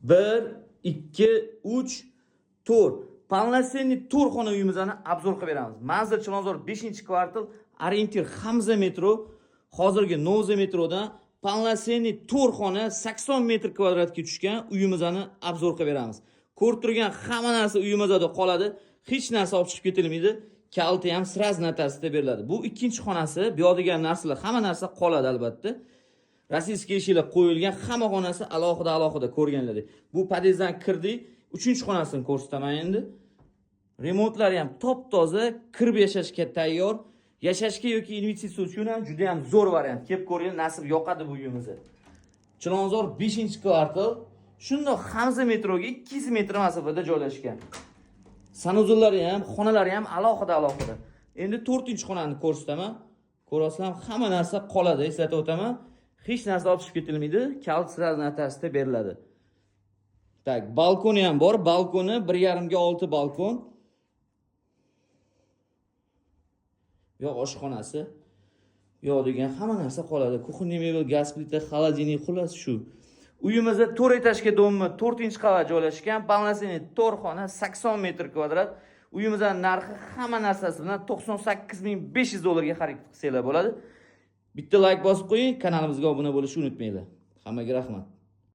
1, 2, 3, 4. Polnocenniy 4 xona uyimizni obzor qilib beramiz. Manzil Chilonzor 5-kvartal, orientir Hamza metro. Hozirgi Novza metrodan polnocenniy 4 xona 80 metr kvadratga tushgan uyimizni obzor qilib beramiz. Ko'rib turgan hamma narsa uyimizda qoladi. Hech narsa olib chiqib ketilmaydi. Kalti ham sraz natasida beriladi. Bu ikkinchi xonasi. Bu yo'digan narsalar, hamma narsa qoladi albatta. Rossiyskiy eshiklar qo'yilgan, hamma xonasi alohida ko'rganlaringiz. Bu podyezddan kirdik. 3-xonasini ko'rsataman endi. Remontlari ham top-toza, kirib yashashga tayyor. Yashashga yoki investitsiya uchun ham juda ham zo'r variant. Kelib ko'ring, nasib yoqadi bu uyimizni. Chilonzor 5-kvartal. Shundoq Hamza metroga 200 metr masofada joylashgan. Sanuzullari ham, xonalari ham alohida. Endi 4-xonani ko'rsataman. Ko'rasam, hamma narsa qoladi, eslatib o'taman. Hech narsa olib chiqib ketilmaydi. Kalt sraz natasida beriladi. Tak, balkoni ham bor. Balkoni 1,5 ga 6 balkon. Yo'q, oshxonasi. Yo'q degan hamma narsa qoladi. Kuxonniy mebel, gaz plita, xolodilnik, xullas shu. Uyimizda 4 etajga dommi 4-qavat joylashgan. Polnocenniy 4 xona 80 metr kvadrat. Uyimizning narxi hamma narsasi bilan $98,500 xarid qilsanglar bo'ladi. Bitta like bosib qo'ying, kanalimizga obuna bo'lishni unutmanglar. Hammaga rahmat.